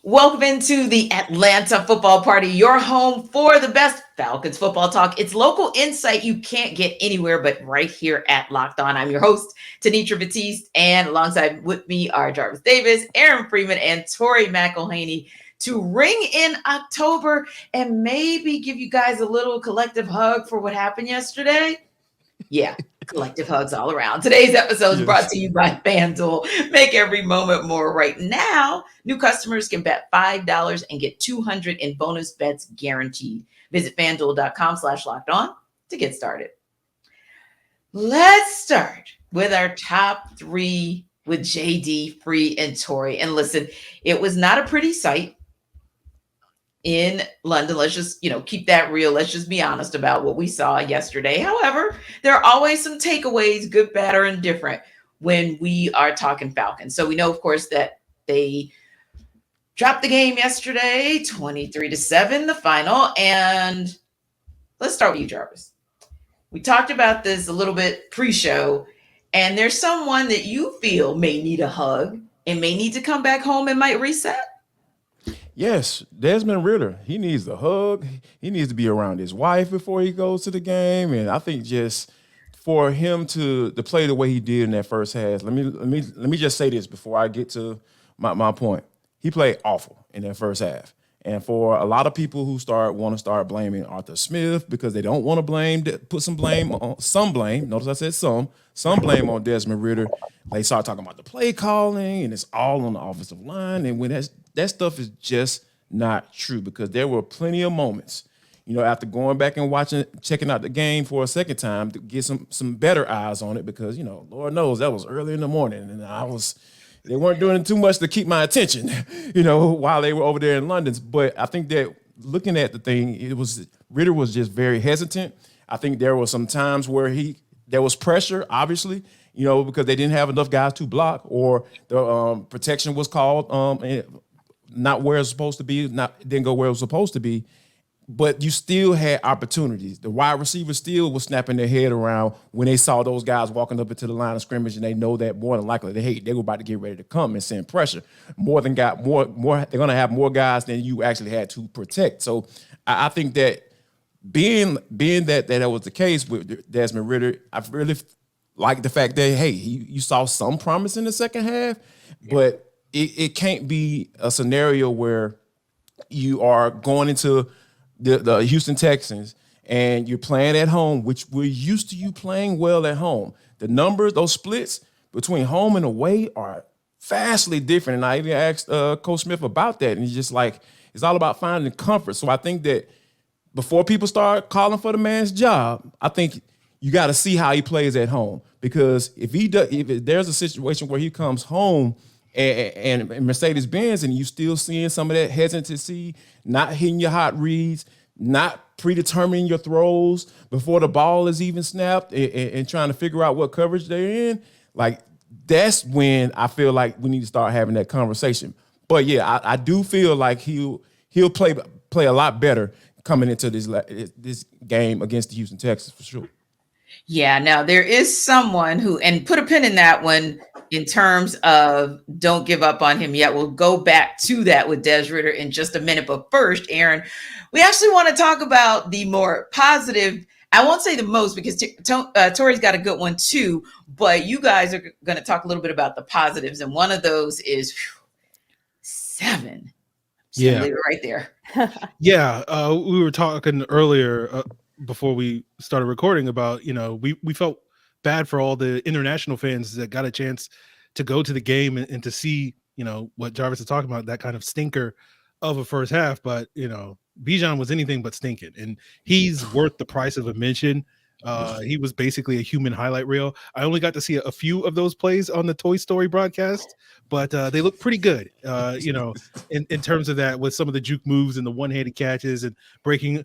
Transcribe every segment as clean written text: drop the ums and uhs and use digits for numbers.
Welcome into the Atlanta Football Party, your home for the best Falcons football talk. It's local insight you can't get anywhere but right here at Locked On. I'm your host, Tenitra Batiste, and alongside with me are Jarvis Davis, Aaron Freeman, and Tori McElhaney to ring in October and maybe give you guys a little collective hug for what happened yesterday. Yeah, collective hugs all around. Today's episode is brought to you by FanDuel. Make every moment more. Right now, new customers can bet $5 and get 200 in bonus bets guaranteed. Visit FanDuel.com/locked on to get started. Let's start with our top three with JD, Free, and Tori. And listen, it was not a pretty sight in London. Let's just, keep that real. Let's just be honest about what we saw yesterday. However, there are always some takeaways, good, bad, or indifferent when we are talking Falcons. So we know, of course, that they dropped the game yesterday, 23-7, the final. And let's start with you, Jarvis. We talked about this a little bit pre-show, and there's someone that you feel may need a hug and may need to come back home and might reset. Yes, Desmond Ridder, he needs a hug. He needs to be around his wife before he goes to the game. And I think just for him to play the way he did in that first half, let me just say this before I get to my point. He played awful in that first half. And for a lot of people who want to start blaming Arthur Smith because they don't want to put some blame, notice I said some blame on Desmond Ridder. They start talking about the play calling and it's all on the offensive line. And when that stuff is just not true, because there were plenty of moments, after going back and checking out the game for a second time to get some better eyes on it, because, Lord knows that was early in the morning and they weren't doing too much to keep my attention, while they were over there in London. But I think that looking at the thing, Ridder was just very hesitant. I think there were some times where there was pressure, obviously, because they didn't have enough guys to block, or the protection was called not where it's supposed to be, didn't go where it was supposed to be. But you still had opportunities. The wide receivers still was snapping their head around when they saw those guys walking up into the line of scrimmage, and they know that more than likely they were about to get ready to come and send pressure. They're going to have more guys than you actually had to protect. So I think that being that was the case with Desmond Ridder, I really like the fact that, hey, you saw some promise in the second half, but it can't be a scenario where you are going into the Houston Texans and you're playing at home, which we're used to you playing well at home. The numbers, those splits between home and away are vastly different. And I even asked Coach Smith about that, and he's just like, it's all about finding comfort. So I think that before people start calling for the man's job, I think you got to see how he plays at home, because if there's a situation where he comes home and Mercedes-Benz and you still seeing some of that hesitancy, not hitting your hot reads, not predetermining your throws before the ball is even snapped, and trying to figure out what coverage they're in, like, that's when I feel like we need to start having that conversation. But yeah, I do feel like he'll play a lot better coming into this game against the Houston Texans for sure. Yeah, now there is someone who, and put a pin in that one in terms of don't give up on him yet. We'll go back to that with Des Ridder in just a minute. But first, Aaron, we actually want to talk about the more positive. I won't say the most, because Tori's got a good one too, but you guys are going to talk a little bit about the positives. And one of those is 7. Yeah. Leave it right there. Yeah. We were talking earlier before we started recording about, we felt bad for all the international fans that got a chance to go to the game and to see, what Jarvis is talking about, that kind of stinker of a first half. But, Bijan was anything but stinking, and he's worth the price of admission. He was basically a human highlight reel. I only got to see a few of those plays on the Toy Story broadcast, but they look pretty good, in terms of that, with some of the juke moves and the one-handed catches and breaking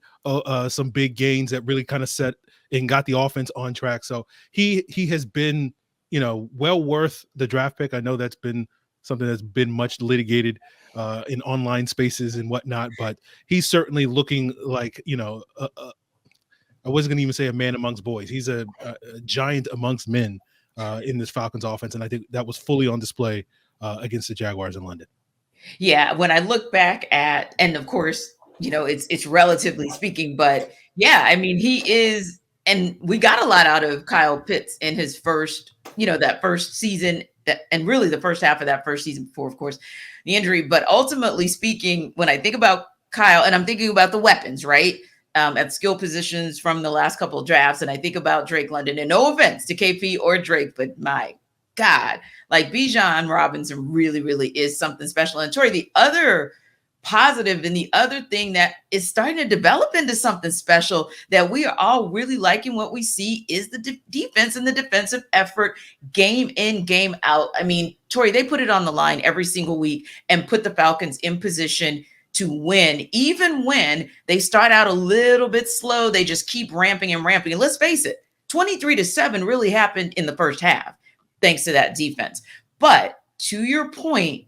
some big gains that really kind of set and got the offense on track. So he has been, well worth the draft pick. I know that's been something that's been much litigated in online spaces and whatnot, but he's certainly looking like, I wasn't going to even say a man amongst boys. He's a giant amongst men in this Falcons offense, and I think that was fully on display against the Jaguars in London. Yeah, when I look back at, and of course, it's relatively speaking, but yeah, I mean, he is, and we got a lot out of Kyle Pitts in his first, that first season, and really the first half of that first season before, of course, the injury. But ultimately speaking, when I think about Kyle, and I'm thinking about the weapons, right? At skill positions from the last couple of drafts, and I think about Drake London, and no offense to KP or Drake, but my God, like Bijan Robinson really, really is something special. And Tori, the other positive and the other thing that is starting to develop into something special that we are all really liking what we see is the defense and the defensive effort, game in, game out. I mean, Tori, they put it on the line every single week and put the Falcons in position to win. Even when they start out a little bit slow, they just keep ramping and ramping. And let's face it, 23-7 really happened in the first half, thanks to that defense. But to your point,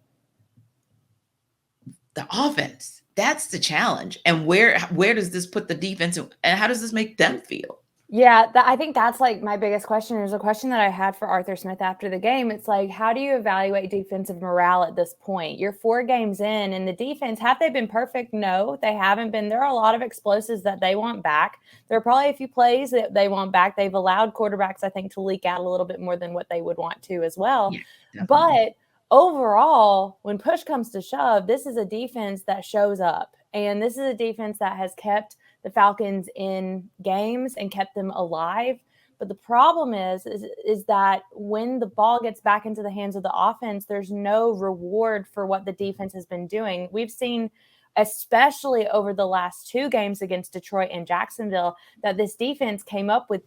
the offense, that's the challenge. And where does this put the defense, and how does this make them feel? Yeah, I think that's like my biggest question. There's a question that I had for Arthur Smith after the game. It's like, how do you evaluate defensive morale at this point? You're 4 games in, and the defense, have they been perfect? No, they haven't been. There are a lot of explosives that they want back. There are probably a few plays that they want back. They've allowed quarterbacks, I think, to leak out a little bit more than what they would want to as well. Yeah, but overall, when push comes to shove, this is a defense that shows up. And this is a defense that has kept the Falcons in games and kept them alive. But the problem is that when the ball gets back into the hands of the offense, there's no reward for what the defense has been doing. We've seen, especially over the last 2 games against Detroit and Jacksonville, that this defense came up with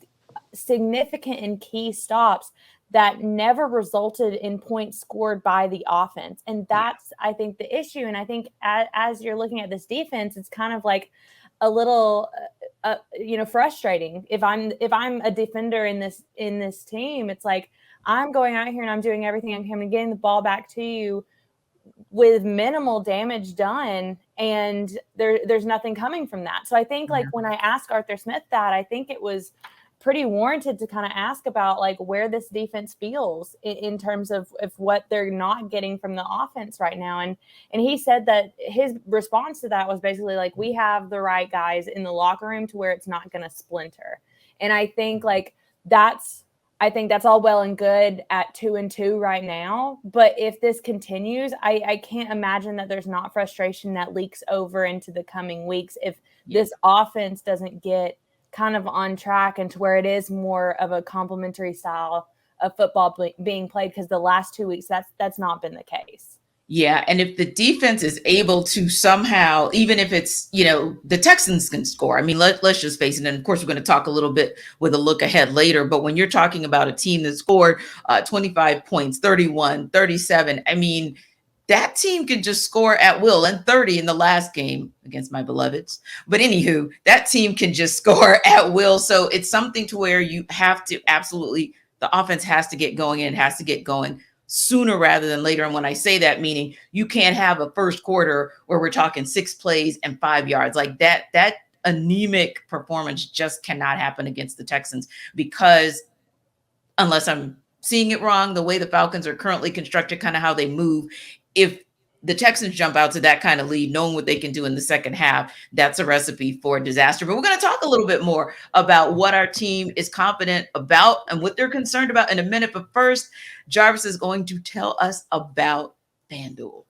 significant and key stops that never resulted in points scored by the offense. And that's, I think, the issue. And I think as you're looking at this defense, it's kind of like a little, frustrating. If I'm a defender in this team, it's like, I'm going out here and I'm doing everything I can to getting the ball back to you with minimal damage done. And there's nothing coming from that. So I think when I asked Arthur Smith that, I think it was pretty warranted to kind of ask about like where this defense feels in terms of what they're not getting from the offense right now. And he said that his response to that was basically like, we have the right guys in the locker room to where it's not going to splinter. And I think that's all well and good at 2-2 right now. But if this continues, I can't imagine that there's not frustration that leaks over into the coming weeks if this offense doesn't get kind of on track and to where it is more of a complementary style of football being played, because the last 2 weeks that's not been the case. Yeah, and if the defense is able to somehow, even if it's, the Texans can score. I mean, let's just face it. And of course, we're going to talk a little bit with a look ahead later. But when you're talking about a team that scored 25 points, 31, 37, I mean, that team can just score at will, and 30 in the last game against my beloveds. But anywho, that team can just score at will. So it's something to where you have to absolutely, the offense has to get going, and it has to get going sooner rather than later. And when I say that, meaning you can't have a first quarter where we're talking 6 plays and 5 yards like that. That anemic performance just cannot happen against the Texans, because unless I'm seeing it wrong, the way the Falcons are currently constructed, kind of how they move, if the Texans jump out to that kind of lead, knowing what they can do in the second half, that's a recipe for disaster. But we're going to talk a little bit more about what our team is confident about and what they're concerned about in a minute. But first, Jarvis is going to tell us about FanDuel.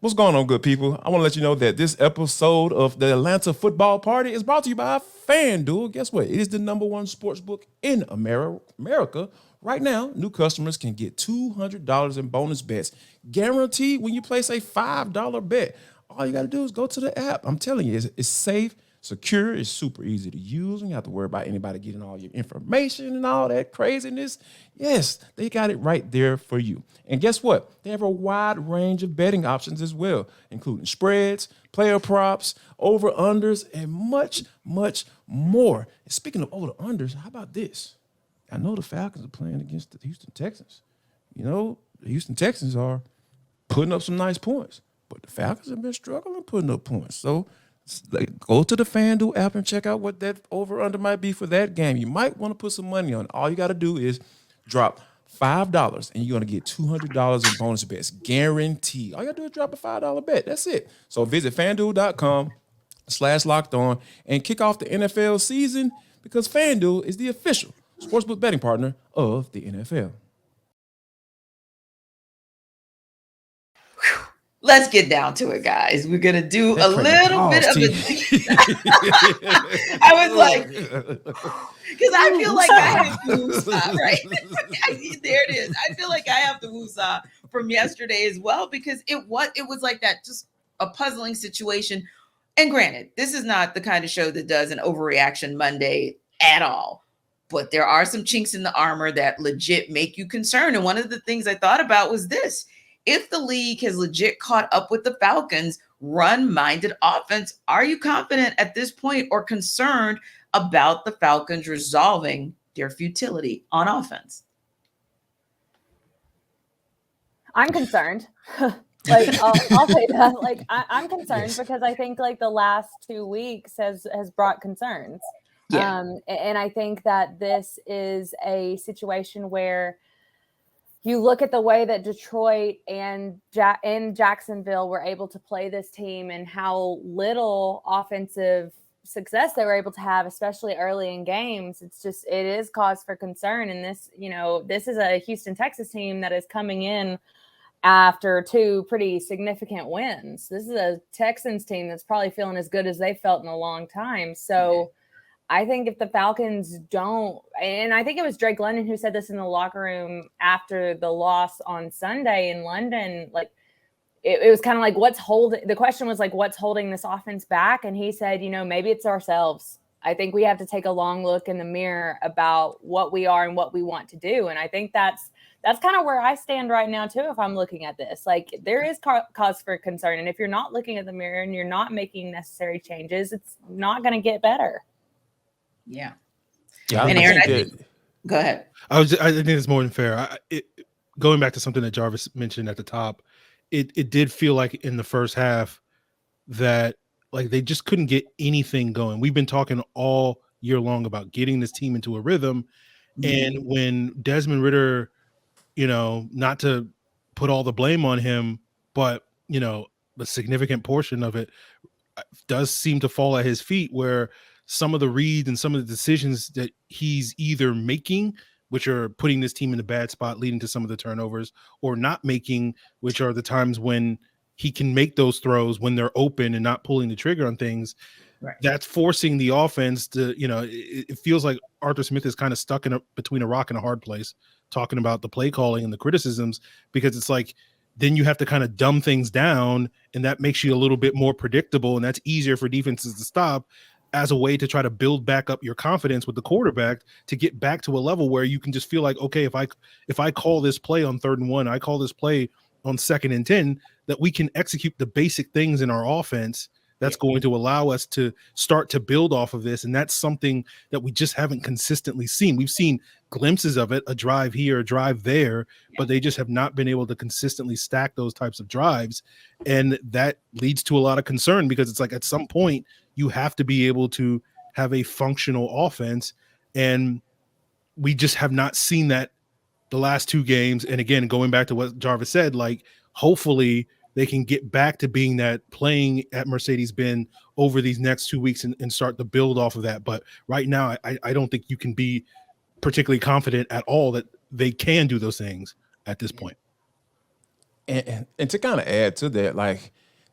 What's going on, good people? I want to let you know that this episode of the Atlanta Football Party is brought to you by FanDuel. Guess what? It is the #1 sports book in America. Right now, new customers can get $200 in bonus bets guaranteed when you place a $5 bet. All you got to do is go to the app. I'm telling you, it's safe, secure, it's super easy to use. You don't have to worry about anybody getting all your information and all that craziness. Yes, they got it right there for you. And guess what? They have a wide range of betting options as well, including spreads, player props, over-unders, and much, much more. And speaking of over-unders, how about this? I know the Falcons are playing against the Houston Texans. The Houston Texans are putting up some nice points, but the Falcons have been struggling putting up points. So go to the FanDuel app and check out what that over-under might be for that game. You might want to put some money on it. All you got to do is drop $5, and you're going to get $200 in bonus bets, guaranteed. All you got to do is drop a $5 bet. That's it. So visit FanDuel.com/locked-on and kick off the NFL season, because FanDuel is the official sportsbook betting partner of the NFL. Let's get down to it, guys. We're going to do a little bit of I was like, because I feel like I have the woosah, right? There it is. I feel like I have the woosah from yesterday as well, because it was like that, just a puzzling situation. And granted, this is not the kind of show that does an overreaction Monday at all. But there are some chinks in the armor that legit make you concerned. And one of the things I thought about was this. If the league has legit caught up with the Falcons' run-minded offense, are you confident at this point or concerned about the Falcons resolving their futility on offense? I'm concerned. I'll say that. I'm concerned because I think the last 2 weeks has brought concerns. Yeah. And I think that this is a situation where you look at the way that Detroit and Jacksonville were able to play this team and how little offensive success they were able to have, especially early in games. It is cause for concern. And this is a Houston Texas team that is coming in after 2 pretty significant wins. This is a Texans team that's probably feeling as good as they felt in a long time. So I think if the Falcons don't, and I think it was Drake London who said this in the locker room after the loss on Sunday in London, it was kind of like, the question was what's holding this offense back? And he said, maybe it's ourselves. I think we have to take a long look in the mirror about what we are and what we want to do. And I think that's kind of where I stand right now too. If I'm looking at this, there is cause for concern. And if you're not looking at the mirror and you're not making necessary changes, it's not going to get better. Yeah. And Aaron, go ahead. I think it's more than fair. Going back to something that Jarvis mentioned at the top, it did feel like in the first half that they just couldn't get anything going. We've been talking all year long about getting this team into a rhythm. Mm-hmm. And when Desmond Ridder, not to put all the blame on him, but, the significant portion of it does seem to fall at his feet, where some of the reads and some of the decisions that he's either making, which are putting this team in a bad spot, leading to some of the turnovers, or not making, which are the times when he can make those throws when they're open and not pulling the trigger on things. Right. That's forcing the offense to, it feels like Arthur Smith is kind of stuck between a rock and a hard place, talking about the play calling and the criticisms, because it's then you have to kind of dumb things down, and that makes you a little bit more predictable, and that's easier for defenses to stop, as a way to try to build back up your confidence with the quarterback to get back to a level where you can just feel like, okay, if I call this play on 3rd and 1, I call this play on 2nd and 10, that we can execute the basic things in our offense that's going to allow us to start to build off of this. And that's something that we just haven't consistently seen. We've seen glimpses of it, a drive here, a drive there, but they just have not been able to consistently stack those types of drives. And that leads to a lot of concern, because it's at some point you have to be able to have a functional offense. And we just have not seen that the last 2 games. And again, going back to what Jarvis said, hopefully they can get back to being that, playing at Mercedes-Benz over these next 2 weeks and start to build off of that. But right now, I don't think you can be particularly confident at all that they can do those things at this point. And to kind of add to that,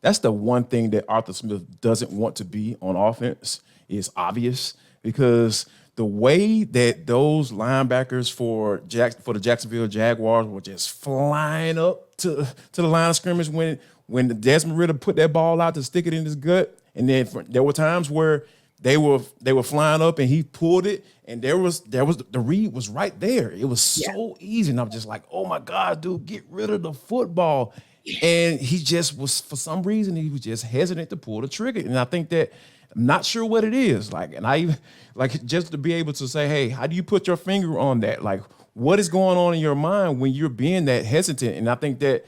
that's the one thing that Arthur Smith doesn't want to be on offense, is obvious, because the way that those linebackers for the Jacksonville Jaguars were just flying up to the line of scrimmage when the Desmond Ridder put that ball out to stick it in his gut, and then there were times where they were flying up and he pulled it, and there was the read was right there. It was so easy, and I'm just like, oh my God, dude, get rid of the football. And he just was, for some reason, he was just hesitant to pull the trigger. And I think that, I'm not sure what it is. And I even, just to be able to say, hey, how do you put your finger on that? What is going on in your mind when you're being that hesitant? And I think that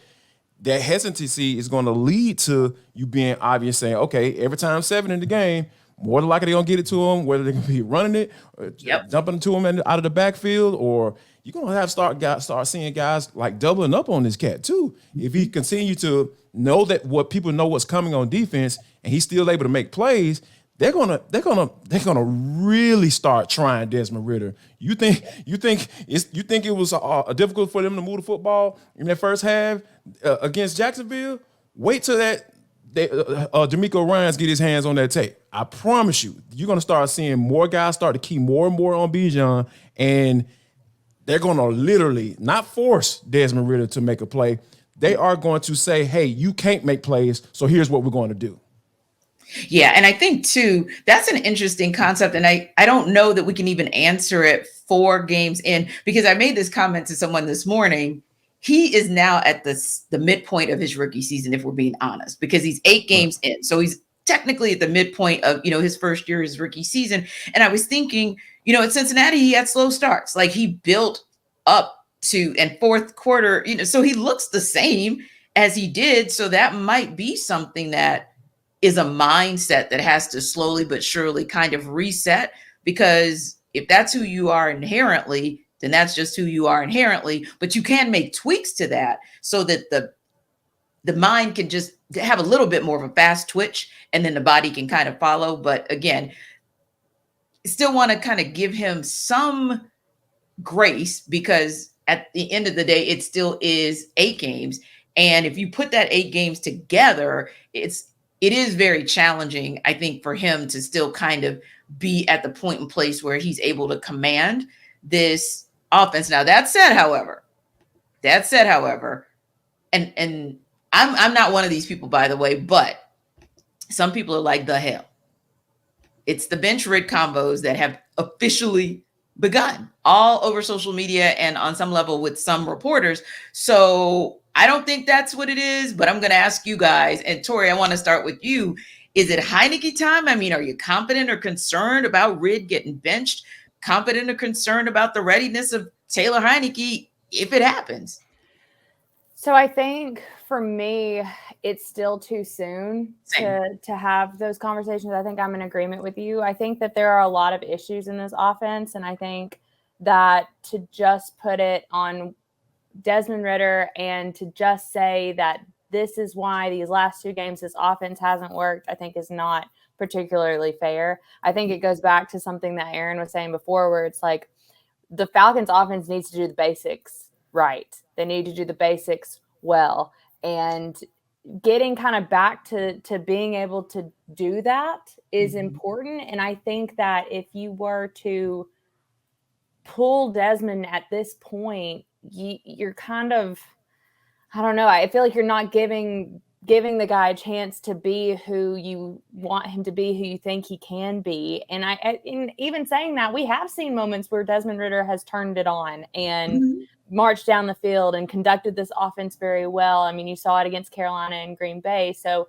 hesitancy is going to lead to you being obvious, saying, okay, every time 7 in the game, more than likely they're going to get it to them, whether they're going to be running it, or dumping it to them out of the backfield, or you're gonna have to start seeing guys like doubling up on this cat too. If he continue to know that what people know what's coming on defense, and he's still able to make plays, they're gonna really start trying Desmond Ridder. You think it was difficult for them to move the football in that first half against Jacksonville? Wait till D'Amico Ryans get his hands on that tape. I promise you're gonna start seeing more guys start to key more and more on Bijan, and they're gonna literally not force Desmond Ridder to make a play. They are going to say, "Hey, you can't make plays, so here's what we're going to do." Yeah, and I think too, that's an interesting concept. And I don't know that we can even answer it 4 games in, because I made this comment to someone this morning. He is now at the midpoint of his rookie season, if we're being honest, because he's 8 games in. So he's technically at the midpoint of, his first year, his rookie season. And I was thinking, at Cincinnati, he had slow starts. Like he built up to, and fourth quarter, so he looks the same as he did. So that might be something that is a mindset that has to slowly but surely kind of reset, because if that's who you are inherently, then that's just who you are inherently. But you can make tweaks to that so that the mind can just have a little bit more of a fast twitch, and then the body can kind of follow. But again, still want to kind of give him some grace, because at the end of the day, it still is 8 games. And if you put that 8 games together, it is very challenging, I think, for him to still kind of be at the point and place where he's able to command this offense. Now, that said, however, and I'm not one of these people, by the way, but some people are like, the hell. It's the bench rid combos that have officially begun all over social media and on some level with some reporters. So I don't think that's what it is, but I'm going to ask you guys. And Tori, I want to start with you. Is it Heinicke time? I mean, are you confident or concerned about Rid getting benched? Confident or concerned about the readiness of Taylor Heinicke if it happens? So I think for me, it's still too soon to have those conversations. I think I'm in agreement with you. I think that there are a lot of issues in this offense, and I think that to just put it on Desmond Ridder and to just say that this is why these last 2 games this offense hasn't worked, I think is not particularly fair. I think it goes back to something that Aaron was saying before, where it's like the Falcons offense needs to do the basics right. They need to do the basics well, and getting kind of back to being able to do that is important. And I think that if you were to pull Desmond at this point, you're kind of, I don't know. I feel like you're not giving the guy a chance to be who you want him to be, who you think he can be. And in even saying that, we have seen moments where Desmond Ridder has turned it on and marched down the field and conducted this offense very well. I mean, you saw it against Carolina and Green Bay. So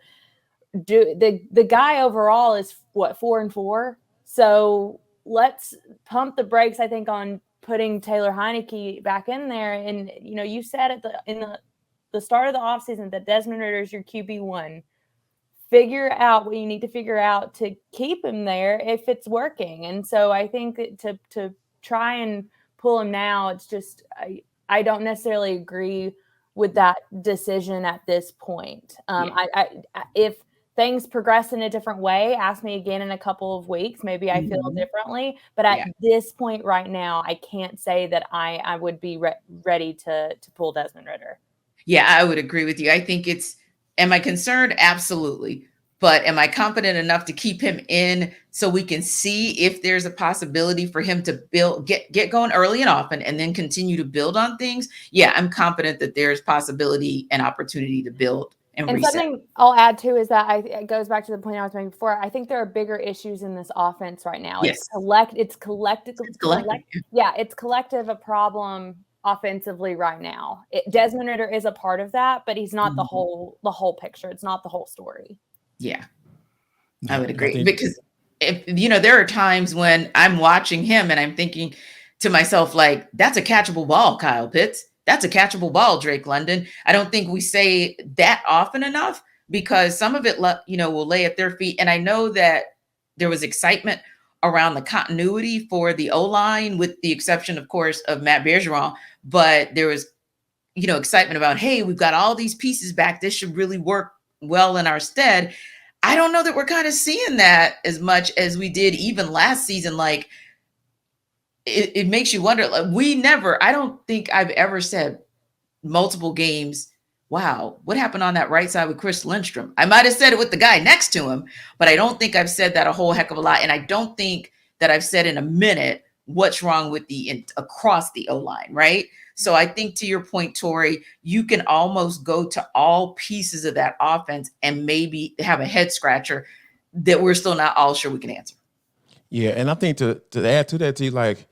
the guy overall is what, 4-4. So let's pump the brakes, I think, on putting Taylor Heinicke back in there. And, you said in the start of the offseason that Desmond Ridder is your QB1. Figure out what you need to figure out to keep him there if it's working. And so I think that to try and pull him now, it's just I don't necessarily agree with that decision at this point. If things progress in a different way, ask me again in a couple of weeks. Maybe I feel differently. But at this point right now, I can't say that I would be ready to pull Desmond Ridder. Yeah, I would agree with you. I think am I concerned? Absolutely. But am I confident enough to keep him in so we can see if there's a possibility for him to get going early and often and then continue to build on things? Yeah, I'm confident that there's possibility and opportunity to build and reset. Something I'll add too is that it goes back to the point I was making before. I think there are bigger issues in this offense right now. Yes. It's collective. Yeah, it's collective a problem offensively right now. Desmond Ridder is a part of that, but he's not the whole picture. It's not the whole story. Yeah, I would agree, because there are times when I'm watching him and I'm thinking to myself, like, that's a catchable ball, Kyle Pitts. That's a catchable ball, Drake London. I don't think we say that often enough, because some of it, will lay at their feet. And I know that there was excitement around the continuity for the O-line, with the exception, of course, of Matt Bergeron. But there was, excitement about, hey, we've got all these pieces back. This should really work well in our stead. I don't know that we're kind of seeing that as much as we did even last season. Like, it makes you wonder. Like, I don't think I've ever said multiple games, wow, what happened on that right side with Chris Lindstrom? I might have said it with the guy next to him, but I don't think I've said that a whole heck of a lot. And I don't think that I've said in a minute what's wrong with across the O-line, right? So I think, to your point, Tori, you can almost go to all pieces of that offense and maybe have a head scratcher that we're still not all sure we can answer. Yeah, and I think to add to that, like,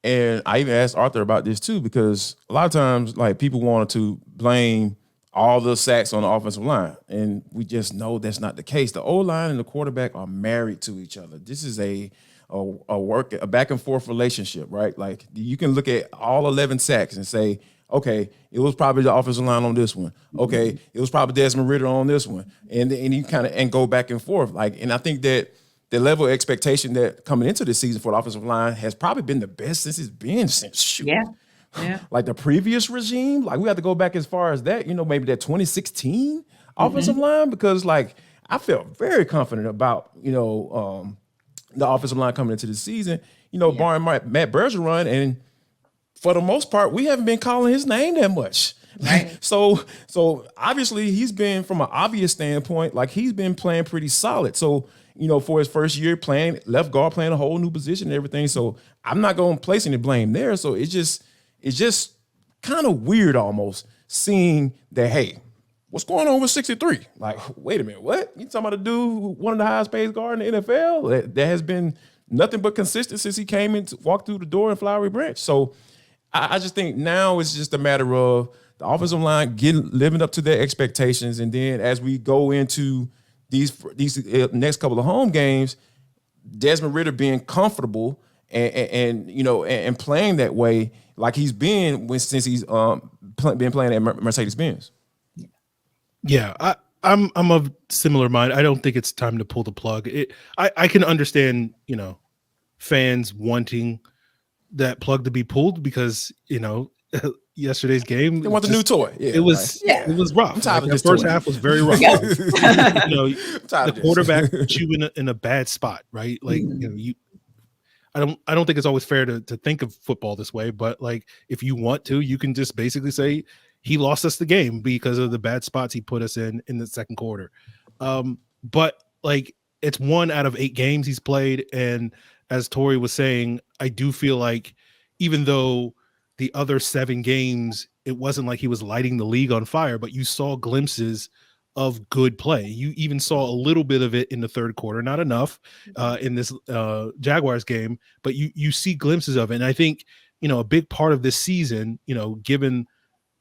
and I even asked Arthur about this too, because a lot of times, like, people wanted to blame all the sacks on the offensive line, and we just know that's not the case. The O-line and the quarterback are married to each other. This is a back and forth relationship, right? Like, you can look at all 11 sacks and say, okay, it was probably the offensive line on this one. Okay, it was probably Desmond Ridder on this one, and you kind of go back and forth. Like, and I think that the level of expectation that coming into this season for the offensive line has probably been the best since Yeah. like the previous regime. Like, we have to go back as far as that, maybe that 2016 offensive line, because, like, I felt very confident about, the offensive line coming into the season, barring Matt Bergeron. And for the most part, we haven't been calling his name that much. Right. So obviously he's been, from an obvious standpoint, like, he's been playing pretty solid. So, for his first year playing left guard, playing a whole new position and everything. So I'm not going to place any blame there. So it's just kind of weird almost seeing that, hey, what's going on with 63? Like, wait a minute, what? You talking about a dude, one of the highest paid guard in the NFL that has been nothing but consistent since he came in to walk through the door in Flowery Branch. So I just think now it's just a matter of the offensive line living up to their expectations. And then as we go into these next couple of home games, Desmond Ridder being comfortable and playing that way like he's been since he's been playing at Mercedes-Benz. Yeah, I'm of similar mind. I don't think it's time to pull the plug. I can understand, fans wanting that plug to be pulled because, yesterday's game. They want the new toy. Yeah, it was rough. I'm tired of the this first toy. half was very rough. The quarterback put you in a bad spot, right? Like, I don't think it's always fair to think of football this way, but, like, if you want to, you can just basically say he lost us the game because of the bad spots he put us in the second quarter. But, like, it's 1 out of 8 games he's played, and as Tori was saying, I do feel like even though the other 7 games, it wasn't like he was lighting the league on fire, but you saw glimpses of good play. You even saw a little bit of it in the third quarter, not enough in this Jaguars game, but you see glimpses of it. And I think, a big part of this season, given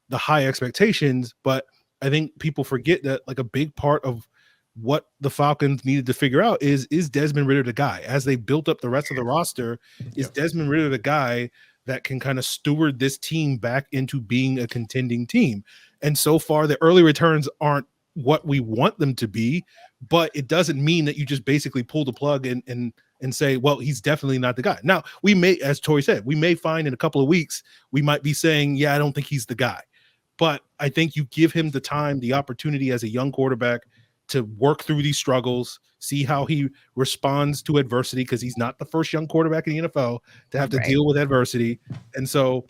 the high expectations, but I think people forget that, like, a big part of what the Falcons needed to figure out is Desmond Ridder the guy? As they built up the rest of the roster, is Desmond Ridder the guy that can kind of steward this team back into being a contending team? And so far, the early returns aren't what we want them to be, but it doesn't mean that you just basically pull the plug and say, well, he's definitely not the guy. Now, we may, as Tori said, we may find in a couple of weeks, we might be saying, yeah, I don't think he's the guy. But I think you give him the time, the opportunity as a young quarterback to work through these struggles, see how he responds to adversity, because he's not the first young quarterback in the NFL to have to deal with adversity. And so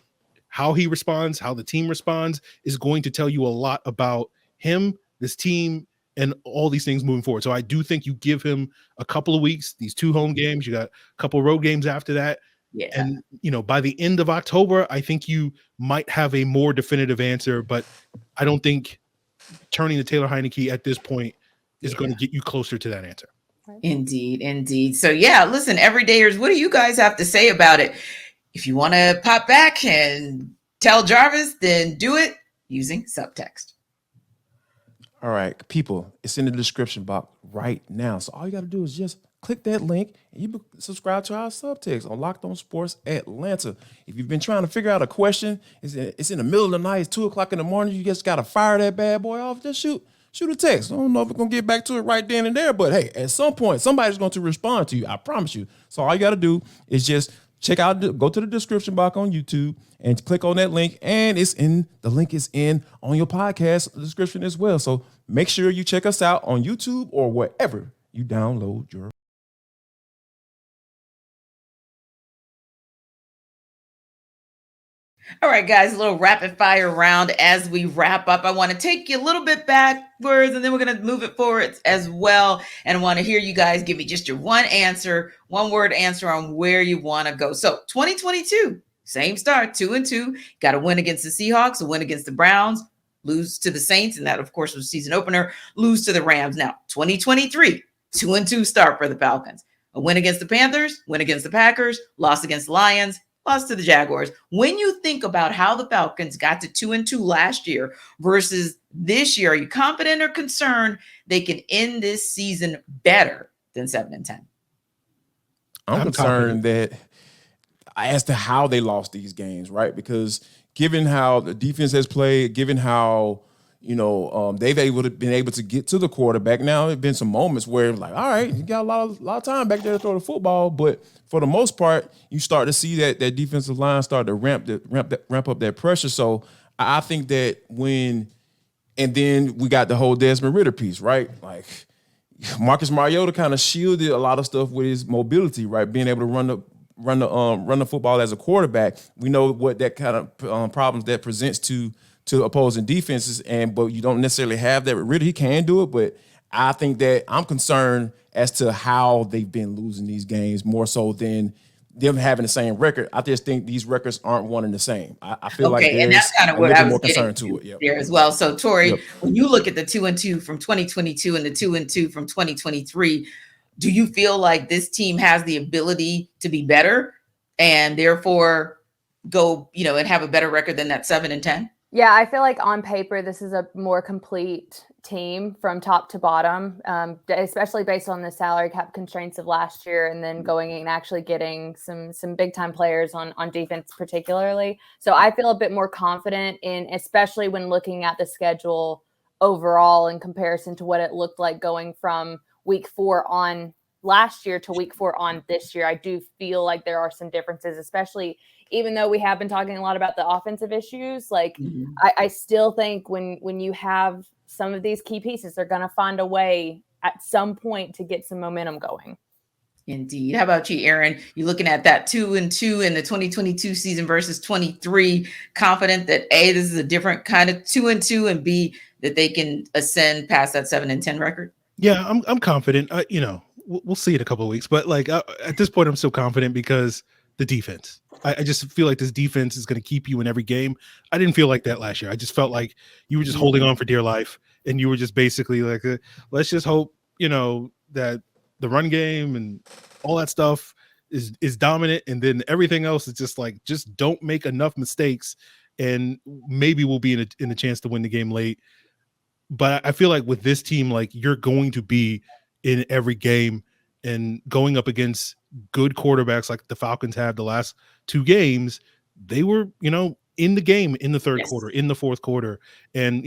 how he responds, how the team responds is going to tell you a lot about him, this team, and all these things moving forward. So I do think you give him a couple of weeks, these 2 home games, you got a couple road games after that. Yeah. And, by the end of October, I think you might have a more definitive answer, but I don't think turning to Taylor Heinicke at this point is going to get you closer to that answer. Indeed. So, listen, everydayers, what do you guys have to say about it? If you want to pop back and tell Jarvis, then do it using subtext. All right, people, it's in the description box right now. So all you got to do is just click that link and you subscribe to our subtext on Locked On Sports Atlanta. If you've been trying to figure out a question, it's in the middle of the night, it's 2:00 in the morning, you just got to fire that bad boy off, just shoot shoot a text. I don't know if we're going to get back to it right then and there, but hey, at some point, somebody's going to respond to you. I promise you. So all you got to do is just go to the description box on YouTube and click on that link. And the link is in on your podcast description as well. So make sure you check us out on YouTube or wherever you download your. All right, guys, a little rapid fire round as we wrap up. I want to take you a little bit backwards and then we're going to move it forward as well. And I want to hear you guys give me just your one word answer on where you want to go. So 2022, same start, 2-2, got to win against the Seahawks, a win against the Browns, lose to the Saints. And that, of course, was season opener, lose to the Rams. Now 2023, 2-2 start for the Falcons, a win against the Panthers, win against the Packers, lost against the Lions, lost to the Jaguars. When you think about how the Falcons got to 2-2 last year versus this year, are you confident or concerned they can end this season better than 7-10? I'm concerned that as to how they lost these games, right? Because given how the defense has played, given how they've been able to get to the quarterback. Now, there's been some moments where like, all right, you got a lot of time back there to throw the football, but for the most part, you start to see that defensive line start to ramp up that pressure. So I think that and then we got the whole Desmond Ridder piece, right? Like Marcus Mariota kind of shielded a lot of stuff with his mobility, right? Being able to run the football as a quarterback. We know what that kind of problems that presents to opposing defenses, but you don't necessarily have that with Ridder. He can do it, but I think that I'm concerned as to how they've been losing these games more so than them having the same record. I just think these records aren't one and the same. I feel like there's and that's kind of what I was more getting concerned to it there as well. So Tori, Yep. when you look at the 2-2 from 2022 and the 2-2 from 2023, do you feel like this team has the ability to be better and therefore go, and have a better record than that 7-10? Yeah, I feel like on paper, this is a more complete team from top to bottom, especially based on the salary cap constraints of last year and then going and actually getting some big time players on defense particularly. So I feel a bit more confident especially when looking at the schedule overall in comparison to what it looked like going from week 4 on last year to week 4 on this year. I do feel like there are some differences, especially even though we have been talking a lot about the offensive issues. Like I still think when you have some of these key pieces, they're going to find a way at some point to get some momentum going. Indeed. How about you, Aaron? You're looking at that 2-2 in the 2022 season versus 23, confident that A, this is a different kind of 2-2, and B, that they can ascend past that 7-10 record? Yeah, I'm confident. We'll see it a couple of weeks, but like at this point, I'm still confident because the defense. I just feel like this defense is going to keep you in every game. I didn't feel like that last year. I just felt like you were just holding on for dear life, and you were just basically like, let's just hope that the run game and all that stuff is dominant, and then everything else is just like just don't make enough mistakes, and maybe we'll be in a chance to win the game late. But I feel like with this team, like you're going to be in every game and going up against good quarterbacks like the Falcons have the last 2 games. They were, in the game in the third quarter, in the fourth quarter. And,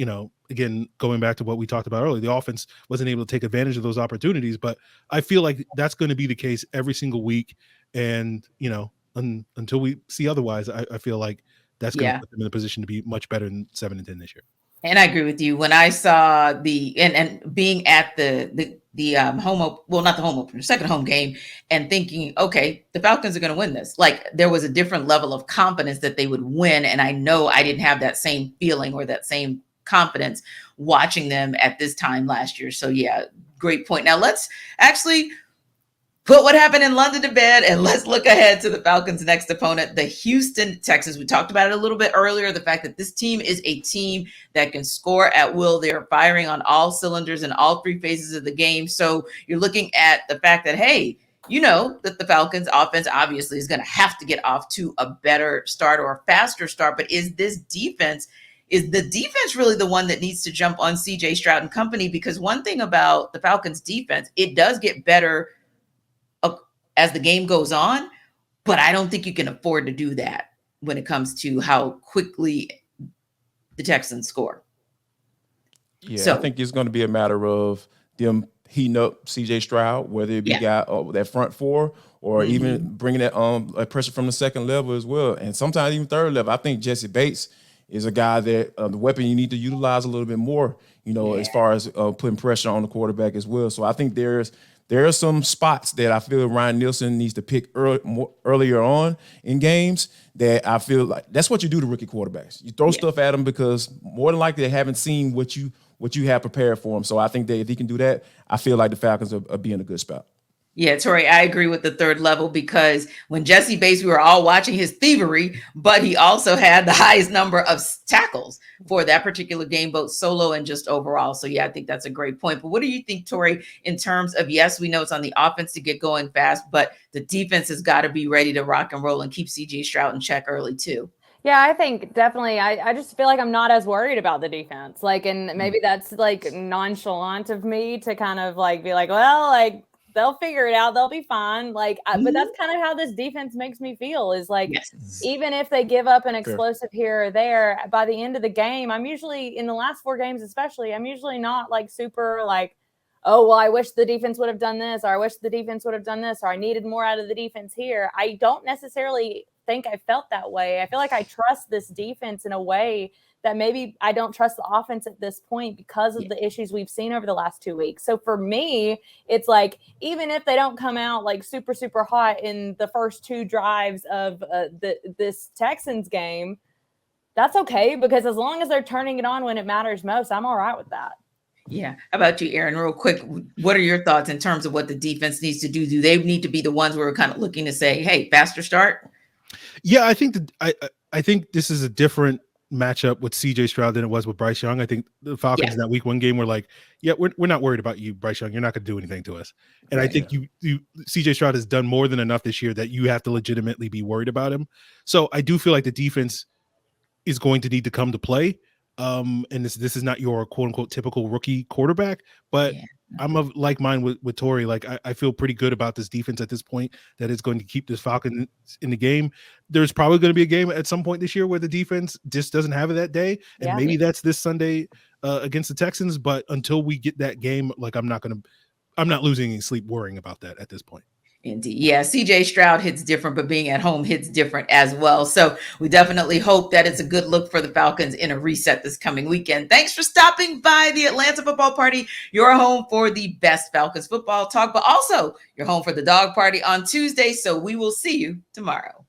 again, going back to what we talked about earlier, the offense wasn't able to take advantage of those opportunities. But I feel like that's going to be the case every single week. And, until we see otherwise, I feel like that's going to put them in a position to be much better than 7-10 this year. And I agree with you. When I saw and being at the not the home opener, second home game, and thinking, okay, the Falcons are going to win this. Like there was a different level of confidence that they would win. And I know I didn't have that same feeling or that same confidence watching them at this time last year. So yeah, great point. Now let's actually put what happened in London to bed, and let's look ahead to the Falcons' next opponent, the Houston Texans. We talked about it a little bit earlier, the fact that this team is a team that can score at will. They're firing on all cylinders in all 3 phases of the game. So you're looking at the fact that, hey, that the Falcons offense obviously is going to have to get off to a better start or a faster start. But is the defense really the one that needs to jump on CJ Stroud and company? Because one thing about the Falcons defense, it does get better as the game goes on, but I don't think you can afford to do that when it comes to how quickly the Texans score. Yeah, I So think it's going to be a matter of them heating up C.J. Stroud, whether it be that front four or even bringing that pressure from the second level as well, and sometimes even third level. I think Jesse Bates is a guy that the weapon you need to utilize a little bit more, as far as putting pressure on the quarterback as well. So I think there are some spots that I feel Ryan Nielsen needs to pick earlier on in games that I feel like that's what you do to rookie quarterbacks. You throw stuff at them because more than likely they haven't seen what you have prepared for them. So I think that if he can do that, I feel like the Falcons are be in a good spot. Yeah, Tori, I agree with the third level because when Jesse Bates, we were all watching his thievery, but he also had the highest number of tackles for that particular game, both solo and just overall. So, yeah, I think that's a great point. But what do you think, Tori, in terms of, yes, we know it's on the offense to get going fast, but the defense has got to be ready to rock and roll and keep C.J. Stroud in check early, too. Yeah, I think definitely. I just feel like I'm not as worried about the defense. Like, and maybe that's like nonchalant of me to kind of like be like, well, like, they'll figure it out. They'll be fine. Like, but that's kind of how this defense makes me feel is like, even if they give up an explosive here or there, by the end of the game, I'm usually in the last 4 games, especially, I'm usually not like super like, oh, well, I wish the defense would have done this, or I wish the defense would have done this, or I needed more out of the defense here. I don't necessarily think I felt that way. I feel like I trust this defense in a way that maybe I don't trust the offense at this point because of the issues we've seen over the last 2 weeks. So for me, it's like, even if they don't come out like super, super hot in the first 2 drives of this Texans game, that's okay, because as long as they're turning it on when it matters most, I'm all right with that. Yeah. How about you, Aaron? Real quick, what are your thoughts in terms of what the defense needs to do? Do they need to be the ones where we're kind of looking to say, hey, faster start? Yeah, I think I think this is a different matchup with CJ Stroud than it was with Bryce Young. I think the Falcons in that week 1 game were like, yeah, we're not worried about you, Bryce Young. You're not going to do anything to us. And I think you CJ Stroud has done more than enough this year that you have to legitimately be worried about him. So I do feel like the defense is going to need to come to play. And this is not your quote unquote typical rookie quarterback, but I'm of like mine with Tori. Like I feel pretty good about this defense at this point that is going to keep this Falcons in the game. There's probably going to be a game at some point this year where the defense just doesn't have it that day. And maybe that's this Sunday against the Texans. But until we get that game, like I'm not losing any sleep worrying about that at this point. Indeed. Yeah, CJ Stroud hits different, but being at home hits different as well. So we definitely hope that it's a good look for the Falcons in a reset this coming weekend. Thanks for stopping by the Atlanta Football Party, your home for the best Falcons football talk, but also your home for the dog party on Tuesday. So we will see you tomorrow.